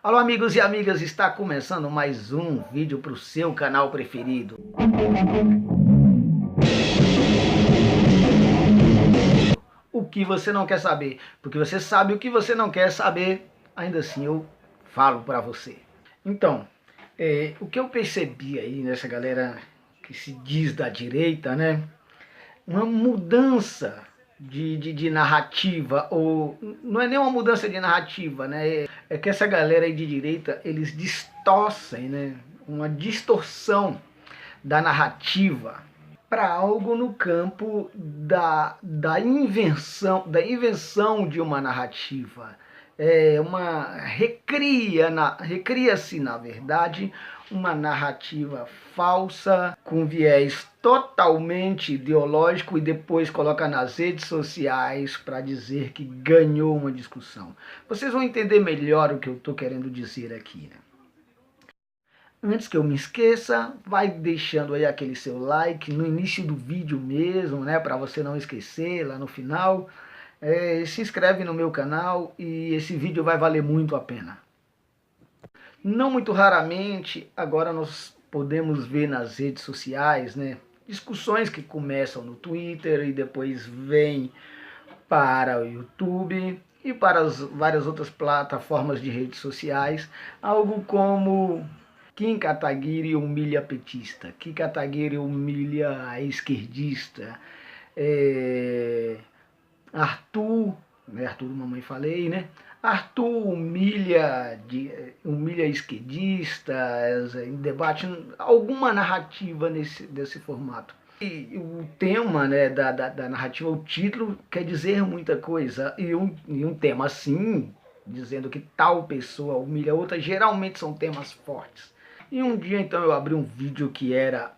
Alô amigos e amigas, está começando mais um vídeo para o seu canal preferido. O que você não quer saber, porque você sabe o que você não quer saber, ainda assim eu falo para você. Então, o que eu percebi aí nessa galera que se diz da direita, né? Uma mudança de narrativa, ou não é nem uma mudança de narrativa, né? É que essa galera aí de direita, eles distorcem, né? Uma distorção da narrativa para algo no campo da invenção de uma narrativa. Recria-se, na verdade, uma narrativa falsa, com viés totalmente ideológico, e depois coloca nas redes sociais para dizer que ganhou uma discussão. Vocês vão entender melhor o que eu estou querendo dizer aqui, né? Antes que eu me esqueça, vai deixando aí aquele seu like no início do vídeo mesmo, né? Para você não esquecer lá no final. Se inscreve no meu canal e esse vídeo vai valer muito a pena. Não muito raramente, agora nós podemos ver nas redes sociais, né? Discussões que começam no Twitter e depois vêm para o YouTube e para as várias outras plataformas de redes sociais, algo como: Kim Kataguiri humilha petista, Kim Kataguiri humilha esquerdista, Arthur, né, Arthur mamãe falei, né? Arthur humilha esquerdistas, em debate, alguma narrativa desse formato. E o tema, né, da narrativa, o título, quer dizer muita coisa. E um tema assim, dizendo que tal pessoa humilha outra, geralmente são temas fortes. E um dia então eu abri um vídeo que era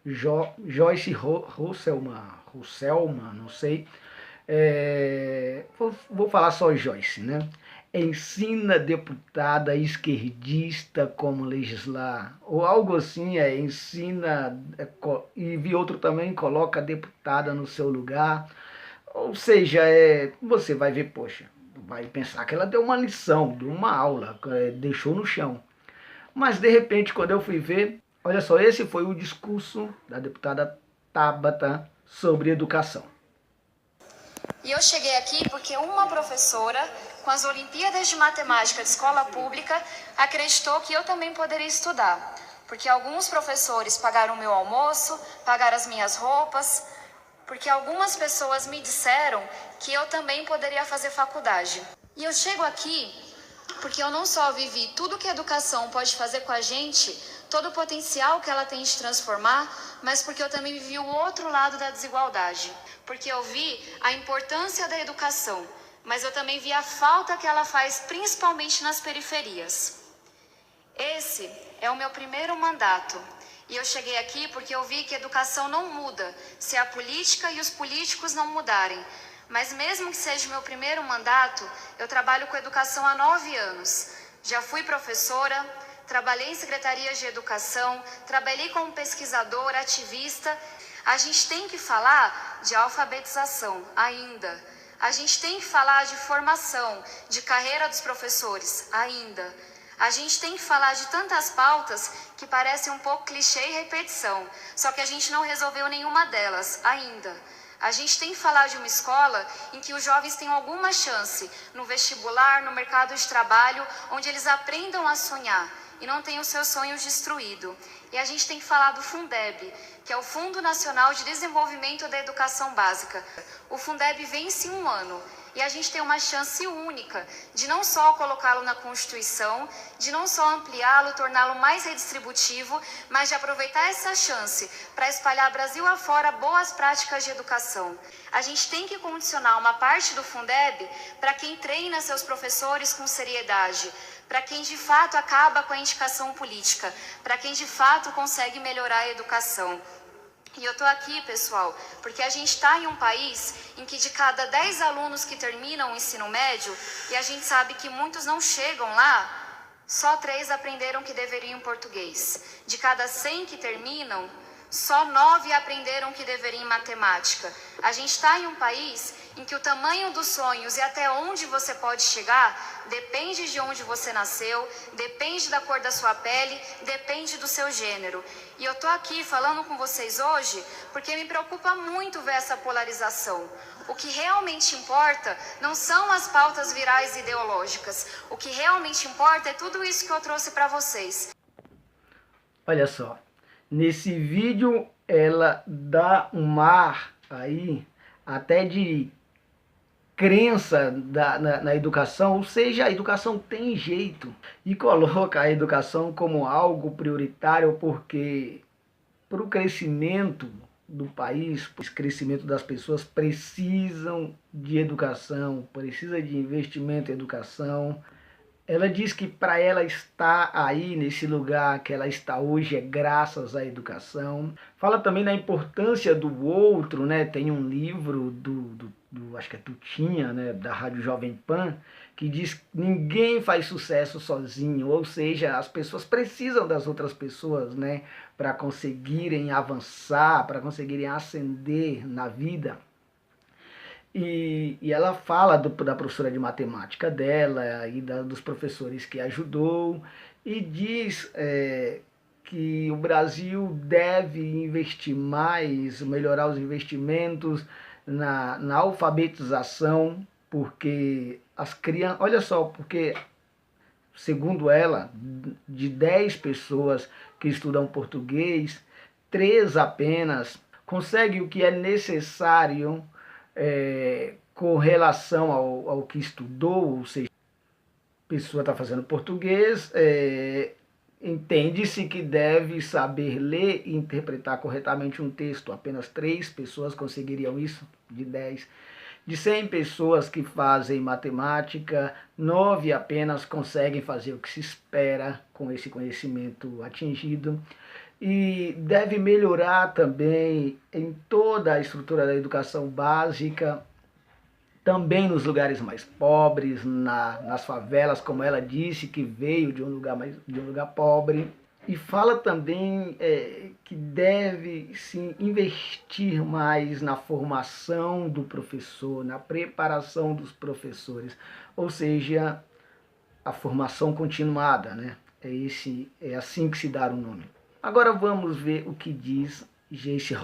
Joyce Russelman, não sei. Vou falar só Joyce, né? Ensina deputada esquerdista como legislar, ou algo assim, e vi outro também, coloca a deputada no seu lugar. Ou seja, você vai ver, poxa, vai pensar que ela deu uma lição, deu uma aula, deixou no chão. Mas de repente, quando eu fui ver, olha só, esse foi o discurso da deputada Tabata sobre educação. E eu cheguei aqui porque uma professora, com as Olimpíadas de Matemática de escola pública, acreditou que eu também poderia estudar. Porque alguns professores pagaram o meu almoço, pagaram as minhas roupas, porque algumas pessoas me disseram que eu também poderia fazer faculdade. E eu chego aqui porque eu não só vivi tudo que a educação pode fazer com a gente, todo o potencial que ela tem de transformar, mas porque eu também vivi o outro lado da desigualdade. Porque eu vi a importância da educação, mas eu também vi a falta que ela faz, principalmente nas periferias. Esse é o meu primeiro mandato. E eu cheguei aqui porque eu vi que a educação não muda se a política e os políticos não mudarem. Mas mesmo que seja o meu primeiro mandato, eu trabalho com educação há 9 anos. Já fui professora, trabalhei em secretarias de educação, trabalhei como pesquisadora, ativista. A gente tem que falar de alfabetização ainda. A gente tem que falar de formação, de carreira dos professores ainda. A gente tem que falar de tantas pautas que parecem um pouco clichê e repetição, só que a gente não resolveu nenhuma delas ainda. A gente tem que falar de uma escola em que os jovens tenham alguma chance no vestibular, no mercado de trabalho, onde eles aprendam a sonhar e não tenham seus sonhos destruídos. E a gente tem que falar do Fundeb, que é o Fundo Nacional de Desenvolvimento da Educação Básica. O Fundeb vence em 1 ano. E a gente tem uma chance única de não só colocá-lo na Constituição, de não só ampliá-lo, torná-lo mais redistributivo, mas de aproveitar essa chance para espalhar Brasil afora boas práticas de educação. A gente tem que condicionar uma parte do Fundeb para quem treina seus professores com seriedade, para quem de fato acaba com a indicação política, para quem de fato consegue melhorar a educação. E eu estou aqui, pessoal, porque a gente está em um país em que de cada 10 alunos que terminam o ensino médio, e a gente sabe que muitos não chegam lá, só 3 aprenderam que deveriam português. De cada 100 que terminam, Só 9 aprenderam o que deveriam em matemática. A gente está em um país em que o tamanho dos sonhos e até onde você pode chegar depende de onde você nasceu, depende da cor da sua pele, depende do seu gênero. E eu tô aqui falando com vocês hoje porque me preocupa muito ver essa polarização. O que realmente importa não são as pautas virais ideológicas. O que realmente importa é tudo isso que eu trouxe para vocês. Olha só, nesse vídeo ela dá um ar aí até de crença na educação, ou seja, a educação tem jeito, e coloca a educação como algo prioritário porque para o crescimento do país, para o crescimento das pessoas, precisam de educação, precisa de investimento em educação. Ela diz que para ela estar aí nesse lugar que ela está hoje é graças à educação. Fala também da importância do outro, né? Tem um livro acho que é Tutinha, né? Da Rádio Jovem Pan, que diz que ninguém faz sucesso sozinho, ou seja, as pessoas precisam das outras pessoas, né? Para conseguirem avançar, para conseguirem ascender na vida. E ela fala da professora de matemática dela e dos professores que ajudou e diz que o Brasil deve investir mais, melhorar os investimentos na alfabetização, porque as crianças, olha só, porque segundo ela, de 10 pessoas que estudam português, 3 apenas conseguem o que é necessário com relação ao que estudou, ou seja, a pessoa está fazendo português, entende-se que deve saber ler e interpretar corretamente um texto. Apenas 3 pessoas conseguiriam isso, de 10. De 100 pessoas que fazem matemática, 9 apenas conseguem fazer o que se espera com esse conhecimento atingido. E deve melhorar também em toda a estrutura da educação básica, também nos lugares mais pobres, nas favelas, como ela disse, que veio de um lugar pobre. E fala também que deve sim investir mais na formação do professor, na preparação dos professores, ou seja, a formação continuada, né? É assim que se dá o nome. Agora vamos ver o que diz Joyce.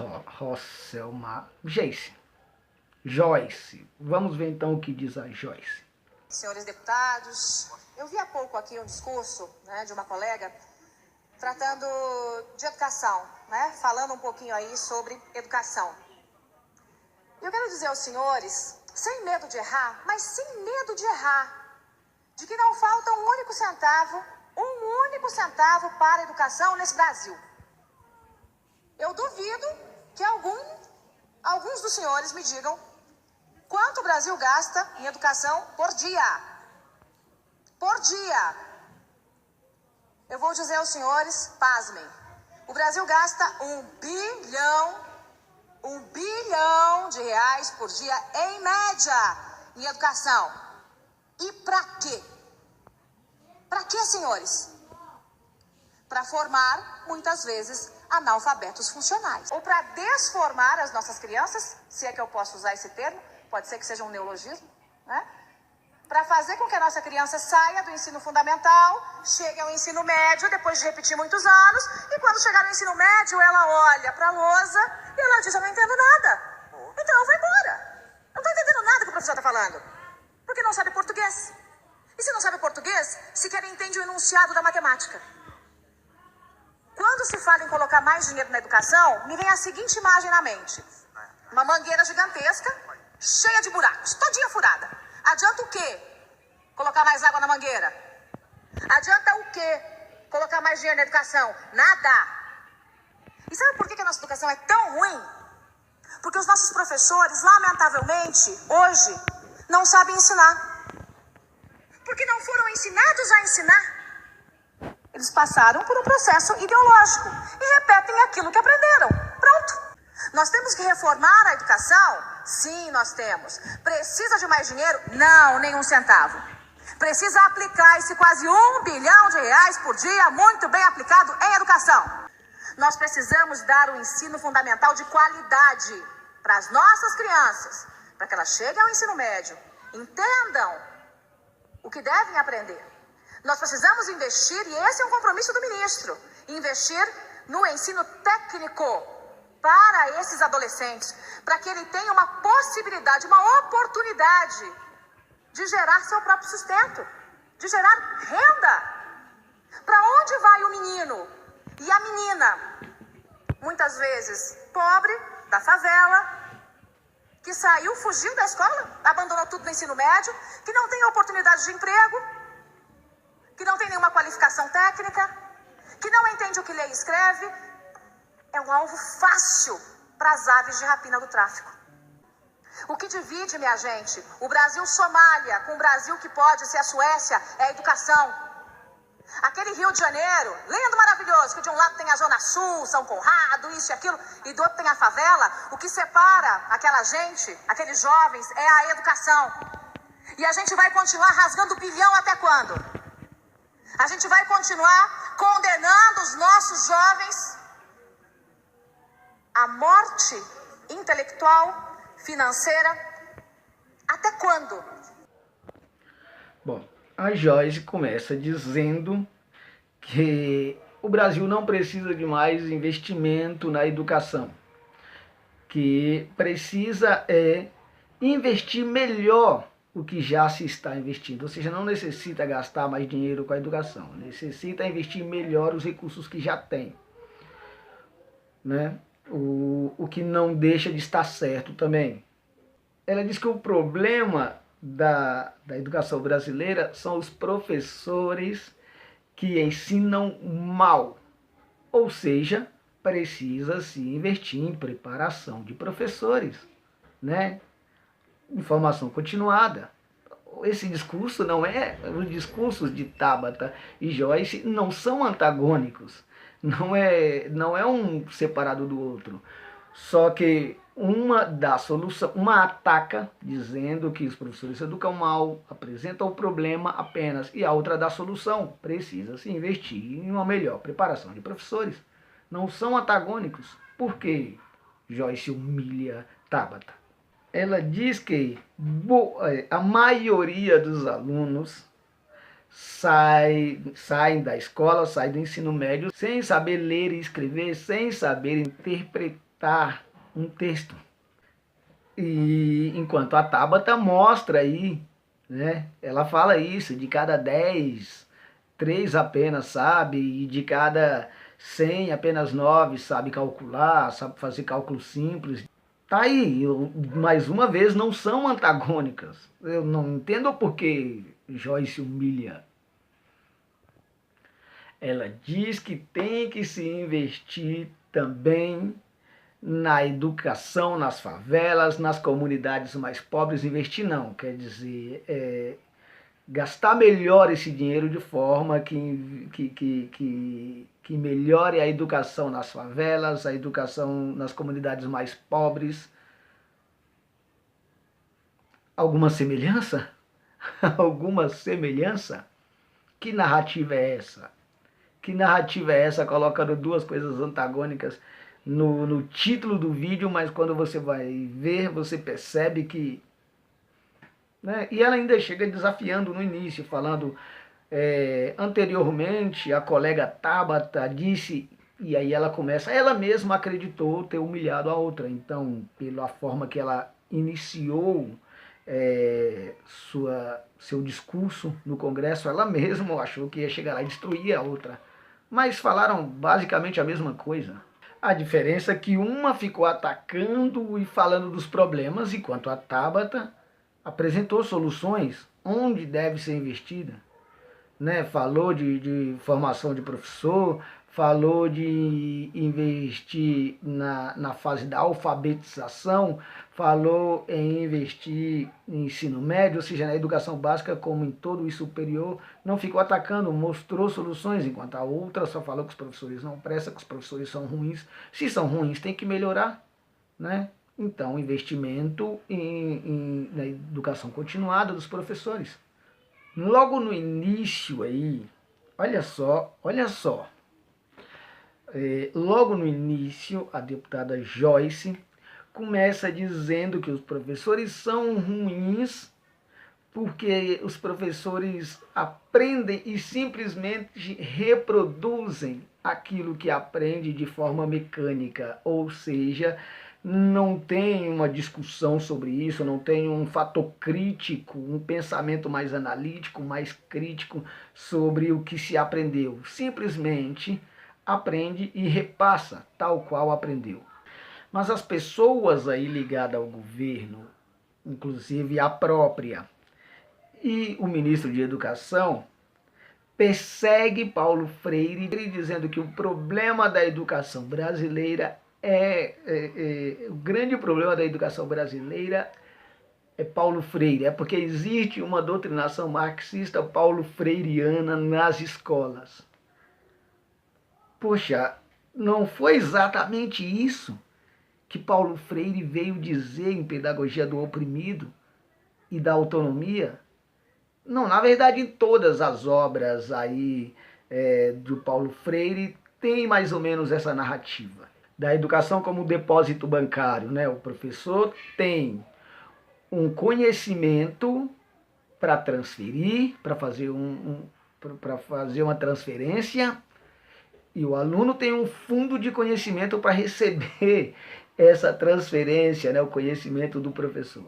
Vamos ver então o que diz a Joyce. Senhores deputados, eu vi há pouco aqui um discurso, né, de uma colega tratando de educação, né, falando um pouquinho aí sobre educação. Eu quero dizer aos senhores, sem medo de errar, mas sem medo de errar, de que não falta um único centavo para a educação nesse Brasil. Eu duvido que alguns dos senhores me digam quanto o Brasil gasta em educação por dia. Por dia. Eu vou dizer aos senhores, pasmem, o Brasil gasta $1 bilhão de reais por dia, em média, em educação. E para quê? Para quê, senhores? Para formar, muitas vezes, analfabetos funcionais. Ou para desformar as nossas crianças, se é que eu posso usar esse termo, pode ser que seja um neologismo, né? Para fazer com que a nossa criança saia do ensino fundamental, chegue ao ensino médio, depois de repetir muitos anos, e quando chegar no ensino médio, ela olha para a lousa e ela diz, eu não entendo nada. Então eu vou embora. Eu não estou entendendo nada que o professor está falando. Porque não sabe português. E se não sabe português, sequer entende o enunciado da matemática. Quando se fala em colocar mais dinheiro na educação, me vem a seguinte imagem na mente. Uma mangueira gigantesca, cheia de buracos, todinha furada. Adianta o quê? Colocar mais água na mangueira? Adianta o quê? Colocar mais dinheiro na educação? Nada. E sabe por que a nossa educação é tão ruim? Porque os nossos professores, lamentavelmente, hoje, não sabem ensinar. Porque não foram ensinados a ensinar. Eles passaram por um processo ideológico e repetem aquilo que aprenderam. Pronto. Nós temos que reformar a educação? Sim, nós temos. Precisa de mais dinheiro? Não, nenhum centavo. Precisa aplicar esse quase $1 bilhão de reais por dia, muito bem aplicado em educação. Nós precisamos dar um ensino fundamental de qualidade para as nossas crianças, para que elas cheguem ao ensino médio, entendam o que devem aprender. Nós precisamos investir, e esse é um compromisso do ministro, investir no ensino técnico para esses adolescentes, para que ele tenha uma possibilidade, uma oportunidade de gerar seu próprio sustento, de gerar renda. Para onde vai o menino e a menina, muitas vezes pobre, da favela, que saiu, fugiu da escola, abandonou tudo no ensino médio, que não tem oportunidade de emprego, que não tem nenhuma qualificação técnica, que não entende o que lê e escreve? É um alvo fácil para as aves de rapina do tráfico. O que divide, minha gente, o Brasil-Somália com o Brasil que pode ser a Suécia é a educação. Aquele Rio de Janeiro, lindo, maravilhoso, que de um lado tem a Zona Sul, São Conrado, isso e aquilo, e do outro tem a favela. O que separa aquela gente, aqueles jovens, é a educação. E a gente vai continuar rasgando o bilhão até quando? A gente vai continuar condenando os nossos jovens à morte intelectual, financeira, até quando? Bom, a Joyce começa dizendo que o Brasil não precisa de mais investimento na educação, que precisa investir melhor o que já se está investindo, ou seja, não necessita gastar mais dinheiro com a educação, necessita investir melhor os recursos que já tem, né? O que não deixa de estar certo também. Ela diz que o problema da educação brasileira são os professores que ensinam mal, ou seja, precisa se investir em preparação de professores, né? Informação continuada. Esse discurso não é, os discursos de Tabata e Joyce não são antagônicos, não é um separado do outro, só que uma dá solução, uma ataca dizendo que os professores educam mal, apresentam o problema apenas, e a outra dá solução, precisa se investir em uma melhor preparação de professores. Não são antagônicos. Por que Joyce humilha Tabata? Ela diz que a maioria dos alunos saem da escola, saem do ensino médio, sem saber ler e escrever, sem saber interpretar um texto. E enquanto a Tabata mostra aí, né, ela fala isso, de cada 10, 3 apenas sabe, e de cada 100, apenas 9 sabe calcular, sabe fazer cálculo simples. Tá aí, mais uma vez, não são antagônicas. Eu não entendo por que Joyce humilha. Ela diz que tem que se investir também na educação, nas favelas, nas comunidades mais pobres. Investir não, quer dizer, gastar melhor esse dinheiro de forma que melhore a educação nas favelas, a educação nas comunidades mais pobres. Alguma semelhança? Alguma semelhança? Que narrativa é essa? Que narrativa é essa, colocando duas coisas antagônicas no título do vídeo, mas quando você vai ver, você percebe que... né? E ela ainda chega desafiando no início, falando... anteriormente, a colega Tabata disse, e aí ela começa, ela mesma acreditou ter humilhado a outra. Então, pela forma que ela iniciou seu discurso no Congresso, ela mesma achou que ia chegar lá e destruir a outra. Mas falaram basicamente a mesma coisa. A diferença é que uma ficou atacando e falando dos problemas, enquanto a Tabata apresentou soluções onde deve ser investida. Né? Falou de formação de professor, falou de investir na fase da alfabetização, falou em investir em ensino médio, ou seja, na educação básica como em todo o superior. Não ficou atacando, mostrou soluções, enquanto a outra só falou que os professores não prestam, que os professores são ruins. Se são ruins, tem que melhorar, né? Então, investimento na educação continuada dos professores. Logo no início aí, olha só, Logo no início, a deputada Joyce começa dizendo que os professores são ruins porque os professores aprendem e simplesmente reproduzem aquilo que aprende de forma mecânica, ou seja, não tem uma discussão sobre isso, não tem um fator crítico, um pensamento mais analítico, mais crítico sobre o que se aprendeu. Simplesmente aprende e repassa tal qual aprendeu. Mas as pessoas aí ligadas ao governo, inclusive a própria, e o ministro de Educação, persegue Paulo Freire, dizendo que o problema da educação brasileira o grande problema da educação brasileira é Paulo Freire, é porque existe uma doutrinação marxista paulo-freiriana nas escolas. Poxa, não foi exatamente isso que Paulo Freire veio dizer em Pedagogia do Oprimido e da Autonomia? Não, na verdade, em todas as obras aí do Paulo Freire tem mais ou menos essa narrativa da educação como depósito bancário, né? O professor tem um conhecimento para transferir, para fazer uma transferência, e o aluno tem um fundo de conhecimento para receber essa transferência, né? O conhecimento do professor.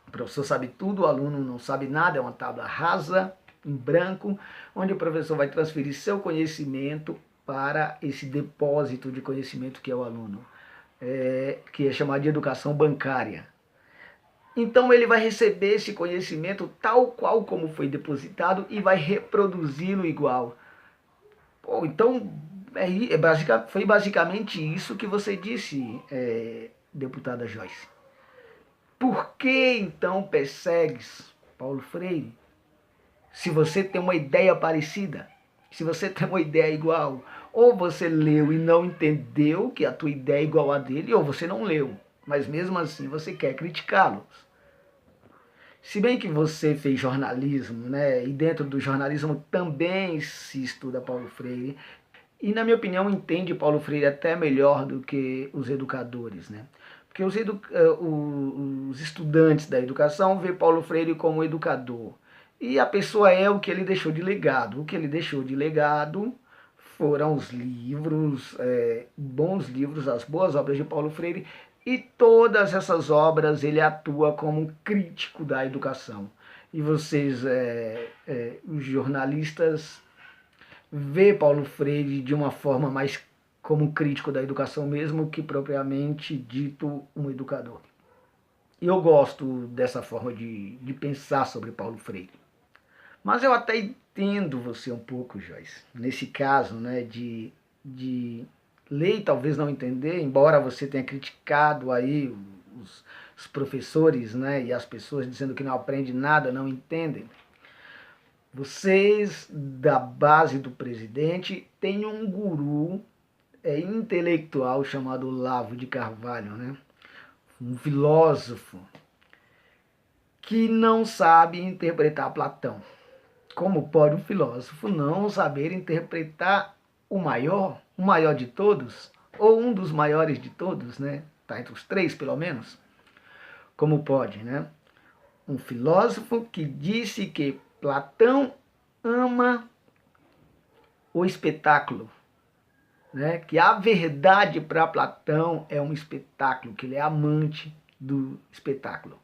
O professor sabe tudo, o aluno não sabe nada, é uma tábua rasa, em branco, onde o professor vai transferir seu conhecimento para esse depósito de conhecimento que é o aluno, que é chamado de educação bancária. Então ele vai receber esse conhecimento tal qual como foi depositado e vai reproduzi-lo igual. Pô, então foi basicamente isso que você disse, deputada Joyce. Por que então persegues Paulo Freire? Se você tem uma ideia parecida, se você tem uma ideia igual, ou você leu e não entendeu que a tua ideia é igual a dele, ou você não leu, mas mesmo assim você quer criticá-los. Se bem que você fez jornalismo, né, e dentro do jornalismo também se estuda Paulo Freire, e na minha opinião entende Paulo Freire até melhor do que os educadores, né? Porque os estudantes da educação vê Paulo Freire como educador. E a pessoa é o que ele deixou de legado. O que ele deixou de legado foram os livros, bons livros, as boas obras de Paulo Freire. E todas essas obras ele atua como um crítico da educação. E vocês, os jornalistas, vê Paulo Freire de uma forma mais como um crítico da educação mesmo que propriamente dito um educador. E eu gosto dessa forma de pensar sobre Paulo Freire. Mas eu até entendo você um pouco, Joyce, nesse caso, né, de ler e talvez não entender, embora você tenha criticado aí os professores, né, e as pessoas dizendo que não aprendem nada, não entendem. Vocês, da base do presidente, têm um guru intelectual chamado Olavo de Carvalho, né? Um filósofo que não sabe interpretar Platão. Como pode um filósofo não saber interpretar o maior de todos, ou um dos maiores de todos, né? Está entre os três, pelo menos. Como pode, né? Um filósofo que disse que Platão ama o espetáculo, né? Que a verdade para Platão é um espetáculo, que ele é amante do espetáculo.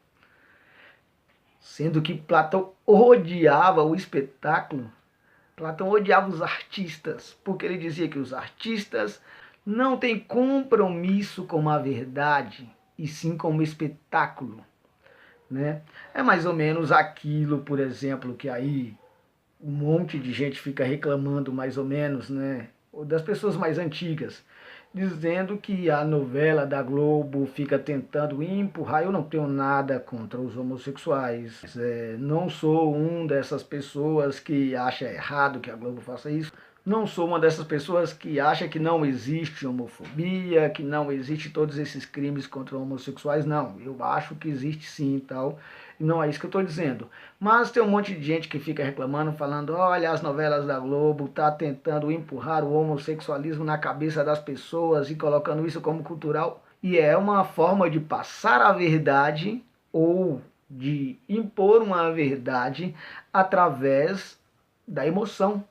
Sendo que Platão odiava o espetáculo, Platão odiava os artistas, porque ele dizia que os artistas não têm compromisso com a verdade, e sim com o espetáculo, né? É mais ou menos aquilo, por exemplo, que aí um monte de gente fica reclamando mais ou menos, né? Das pessoas mais antigas, dizendo que a novela da Globo fica tentando empurrar. Eu não tenho nada contra os homossexuais, não sou um dessas pessoas que acha errado que a Globo faça isso, Não sou uma dessas pessoas que acha que não existe homofobia, que não existe todos esses crimes contra homossexuais. Não, eu acho que existe sim e tal. Não é isso que eu estou dizendo. Mas tem um monte de gente que fica reclamando, falando, olha, as novelas da Globo tá tentando empurrar o homossexualismo na cabeça das pessoas e colocando isso como cultural. E é uma forma de passar a verdade ou de impor uma verdade através da emoção.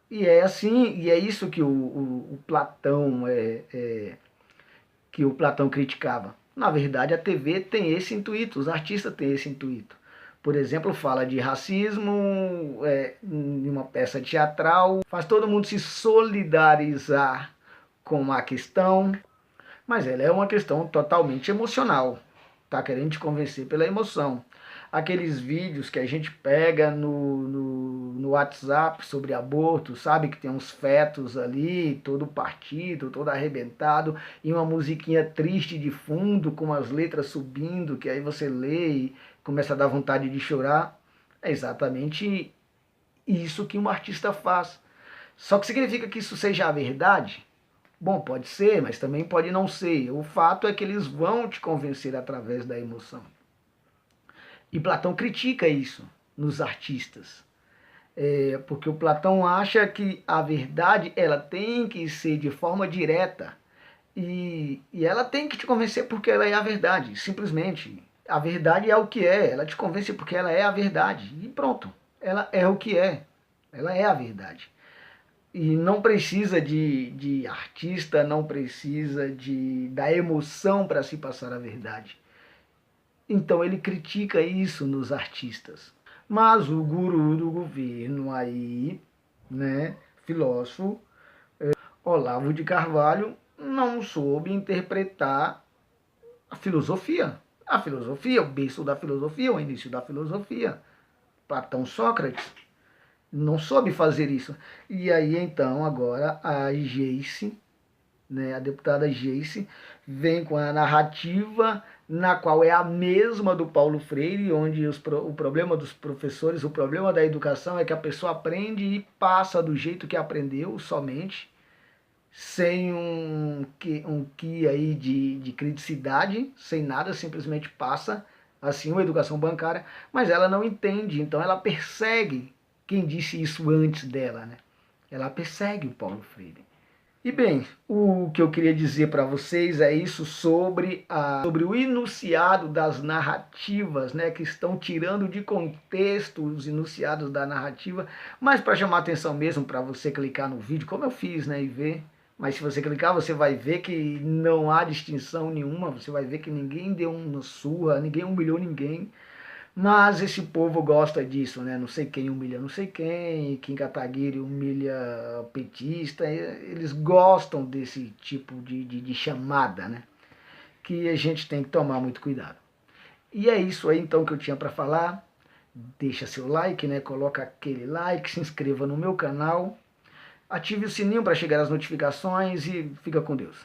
E é assim, e é isso que o Platão que o Platão criticava. Na verdade, a TV tem esse intuito, os artistas têm esse intuito. Por exemplo, fala de racismo em uma peça teatral, faz todo mundo se solidarizar com a questão, mas ela é uma questão totalmente emocional. Tá querendo te convencer pela emoção. Aqueles vídeos que a gente pega no WhatsApp sobre aborto, sabe? Que tem uns fetos ali, todo partido, todo arrebentado, e uma musiquinha triste de fundo, com as letras subindo, que aí você lê e começa a dar vontade de chorar. É exatamente isso que um artista faz. Só que significa que isso seja a verdade? Bom, pode ser, mas também pode não ser. O fato é que eles vão te convencer através da emoção. E Platão critica isso nos artistas. Porque o Platão acha que a verdade ela tem que ser de forma direta. E ela tem que te convencer porque ela é a verdade, simplesmente. A verdade é o que é, ela te convence porque ela é a verdade. E pronto, ela é o que é. Ela é a verdade. E não precisa de artista, não precisa da emoção para se passar a verdade. Então ele critica isso nos artistas. Mas o guru do governo aí, né, filósofo, Olavo de Carvalho, não soube interpretar a filosofia. A filosofia, o berço da filosofia, o início da filosofia. Platão, Sócrates. Não soube fazer isso. E aí então agora a Geice, né, a deputada Geice, vem com a narrativa na qual é a mesma do Paulo Freire, onde o problema dos professores, o problema da educação é que a pessoa aprende e passa do jeito que aprendeu somente, sem um que aí de criticidade, sem nada, simplesmente passa assim uma educação bancária, mas ela não entende, então ela persegue quem disse isso antes dela, né? Ela persegue o Paulo Freire. E bem, o que eu queria dizer para vocês é isso sobre o enunciado das narrativas, né, que estão tirando de contexto os enunciados da narrativa, mas para chamar atenção mesmo, para você clicar no vídeo, como eu fiz, né, e ver. Mas se você clicar, você vai ver que não há distinção nenhuma, você vai ver que ninguém deu uma surra, ninguém humilhou ninguém. Mas esse povo gosta disso, né? Não sei quem humilha não sei quem, Kim Kataguiri humilha petista, eles gostam desse tipo de chamada, né? Que a gente tem que tomar muito cuidado. E é isso aí então que eu tinha para falar. Deixa seu like, né? Coloca aquele like, se inscreva no meu canal, ative o sininho para chegar as notificações e fica com Deus.